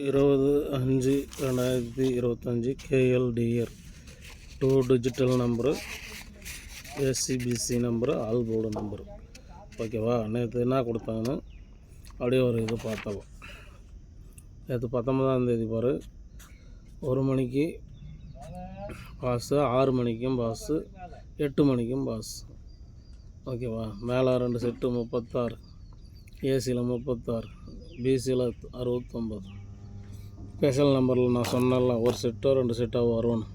20/5/2025 KLDR 2 digital number, ACBC number, all board number. ஓகேவா? நேற்று என்ன கொடுத்தாங்கன்னு அப்படியே ஒரு இது பார்த்தலாம். நேற்று 19ஆம் தேதி பாரு, 1 மணிக்கு பாஸு, 6 மணிக்கும் பாஸு, 8 மணிக்கும் பாஸ். ஓகேவா? மேலே 2 செட்டு 36, ஏசியில் 36, பிசியில் 69. ஸ்பெஷல் நம்பரில் நான் சொன்னல, ஒரு செட்டோ 2 செட்டோ வரும்னு,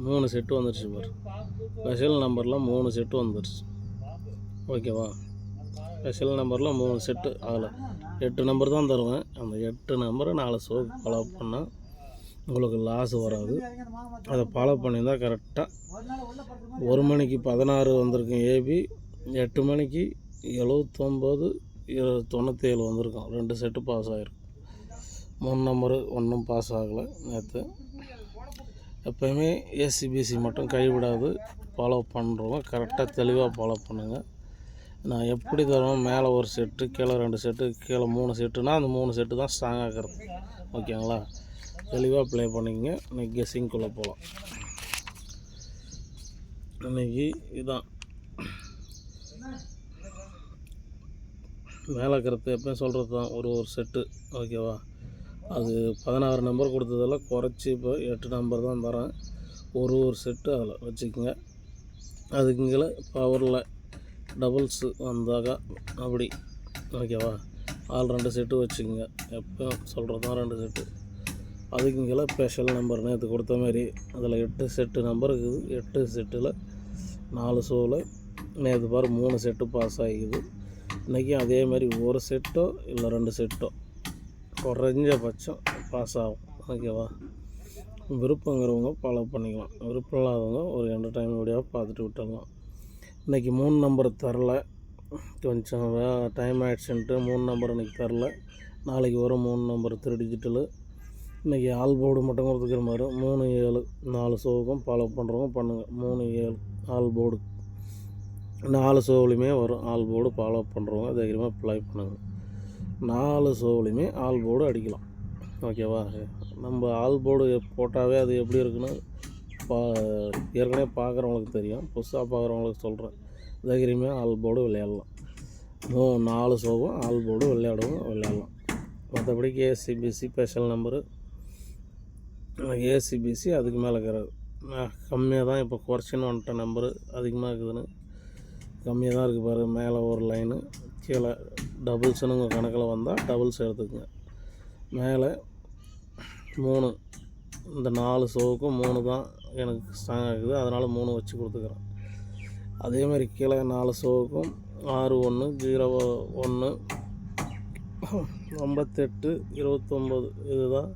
3 செட்டு வந்துடுச்சு பாரு. ஸ்பெஷல் நம்பரில் 3 செட்டு வந்துடுச்சு. ஓகேவா? ஸ்பெஷல் நம்பரில் 3 செட்டு, அதில் 8 நம்பர் தான் தருவேன். அந்த 8 நம்பரை 4 ஷோ ஃபாலோ பண்ணால் உங்களுக்கு லாஸ் வராது. அதை ஃபாலோ பண்ணியிருந்தால் கரெக்டாக 1 மணிக்கு 16 வந்திருக்கும் ஏபி, 8 மணிக்கு 79, 97 வந்திருக்கும். 2 செட்டு பாஸ் ஆகிருக்கும். 3 நம்பரு ஒன்றும் பாஸ் ஆகலை நேற்று. எப்போயுமே ஏசிபிசி மட்டும் கைவிடாது. ஃபாலோ பண்ணுறவங்க கரெக்டாக தெளிவாக ஃபாலோ பண்ணுங்கள். நான் எப்படி தருவேன், மேலே ஒரு செட்டு, கீழே 2 செட்டு, கீழே 3 செட்டுனா அந்த 3 செட்டு தான் ஸ்ட்ராங் ஆகிறது. ஓகேங்களா? தெளிவாக ப்ளே பண்ணிக்கங்க. இன்றைக்கி கெஸ்ஸிங்குள்ளே போகலாம். இன்றைக்கி இதான் மேலே இருக்கிறது எப்பயும் சொல்கிறது தான், ஒரு செட்டு. ஓகேவா? அது 16 நம்பர் கொடுத்ததெல்லாம் குறைச்சி இப்போ 8 நம்பர் தான் தரேன். ஒரு செட்டு அதில் வச்சுக்கோங்க. அதுக்குங்கள பவரில் டபுள்ஸு வந்தாக்கா அப்படி. ஓகேவா? ஆல் 2 செட்டு வச்சுக்கோங்க. எப்பயும் சொல்கிறது தான் 2 செட்டு. அதுக்குங்கள ஸ்பெஷல் நம்பர் நேற்று கொடுத்த மாதிரி அதில் 8 செட்டு நம்பர் இருக்குது. 8 செட்டில் 4 ஷோவில் நேற்று பாரு 3 செட்டு பாஸ் ஆகிக்குது. இன்றைக்கி அதே மாதிரி ஒரு செட்டோ இல்லை 2 செட்டோ குறைஞ்சபட்சம் பாஸ் ஆகும். ஓகேவா? விருப்பங்கிறவங்க ஃபாலோ பண்ணிக்கலாம். விருப்பம் இல்லாதவங்க ஒரு என்டர்டைன் வீடியோவை பார்த்துட்டு விட்டுடலாம். இன்றைக்கி 3 நம்பர் தரல, கொஞ்சம் டைம் ஆகிடுச்சுன்ட்டு 3 நம்பர் இன்றைக்கி தரல. நாளைக்கு வரும் 3 நம்பர் 3 டிஜிட்டலு. இன்றைக்கி ஆல் போர்டு மட்டும் கொடுத்துக்கிற மாதிரி 3-7 4 ஷோவுக்கும் ஃபாலோ பண்ணுறவங்க பண்ணுங்கள். 3-7 ஆல் போர்டு 4 ஷோவிலையுமே வரும். ஆல் போர்டு ஃபாலோ பண்ணுறவங்க தைரியமாக ப்ளே பண்ணுங்கள். 4 ஷோவிலையுமே ஆல் போர்டு அடிக்கலாம். ஓகேவா? நம்ம ஆல் போர்டு போட்டாவே அது எப்படி இருக்குன்னு ஏற்கனவே பார்க்குறவங்களுக்கு தெரியும். புதுசாக பார்க்குறவங்களுக்கு சொல்கிறேன். தைரியமாக ஆல் போர்டு விளையாடலாம். 4 ஷோவும் ஆல் போர்டு விளையாடலாம். மற்றபடிக்கு ஏசிபிசி ஸ்பெஷல் நம்பரு, ஏசிபிசி அதுக்கு மேலே இருக்கிறது கம்மியாக தான். இப்போ குறைச்சின்னு வந்துட்ட நம்பரு அதிகமாக இருக்குதுன்னு கம்மியாக தான் இருக்குது பாரு. மேலே ஒரு லைனு, கீழே டபுள்ஸுன்னு உங்கள் கணக்கில் வந்தால் டபுள்ஸ் எடுத்துக்கங்க. மேலே 3, இந்த 4 ஷோவுக்கும் 3 தான் எனக்கு ஸ்ட்ராங் ஆகுது. அதனால் 3 வச்சு கொடுத்துக்கிறேன். அதே மாதிரி கீழே 4 ஷோவுக்கும் 6-1-0-1 58 29 இதுதான்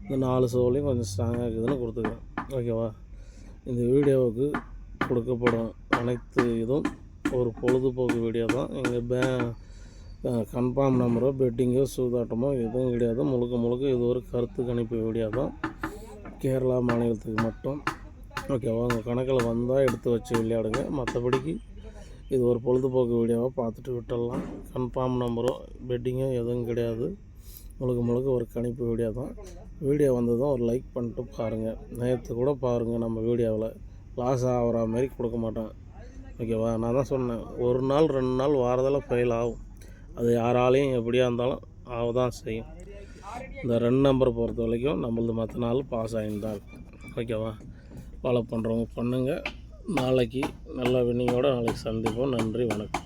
இந்த 4 ஷோவிலையும் கொஞ்சம் ஸ்ட்ராங்காக இருக்குதுன்னு கொடுத்துக்கிறேன். ஓகேவா? இந்த வீடியோவுக்கு கொடுக்கப்படும் அனைத்து இதுவும் ஒரு பொழுதுபோக்கு வீடியோ தான். எங்கள் கன்ஃபார்ம் நம்பரோ பெட்டிங்கோ சூதாட்டமோ எதுவும் கிடையாது. முழுக்க இது ஒரு கருத்து கணிப்பு வீடியோ தான். கேரளா மாநிலத்துக்கு மட்டும். ஓகேவா? உங்கள் கணக்கில் வந்தால் எடுத்து வச்சு விளையாடுங்க. மற்றபடிக்கு இது ஒரு பொழுதுபோக்கு வீடியோவாக பார்த்துட்டு விட்டுடலாம். கன்ஃபார்ம் நம்பரோ பெட்டிங்கோ எதுவும் கிடையாது. முழுக்க ஒரு கணிப்பு வீடியோ தான். வீடியோ வந்ததும் ஒரு லைக் பண்ணிட்டு பாருங்கள். நேற்று கூட பாருங்கள், நம்ம வீடியோவில் லாஸ் ஆகிற மாதிரி கொடுக்க மாட்டேன். ஓகேவா? நான் தான் சொன்னேன், 1 நாள் 2 நாள் வாரத்தில் ஃபெயில் ஆகும். அது யாராலையும் எப்படியா இருந்தாலும் ஆகதான் செய்யும். இந்த 2 நம்பர் பொறுத்த வரைக்கும் நம்மளது மற்ற நாள் பாஸ் ஆகிருந்தால். ஓகேவா? ஃபாலோ பண்ணுறவங்க பண்ணுங்கள். நாளைக்கு நல்ல வின்னிங்கோடு நாளைக்கு சந்திப்போம். நன்றி, வணக்கம்.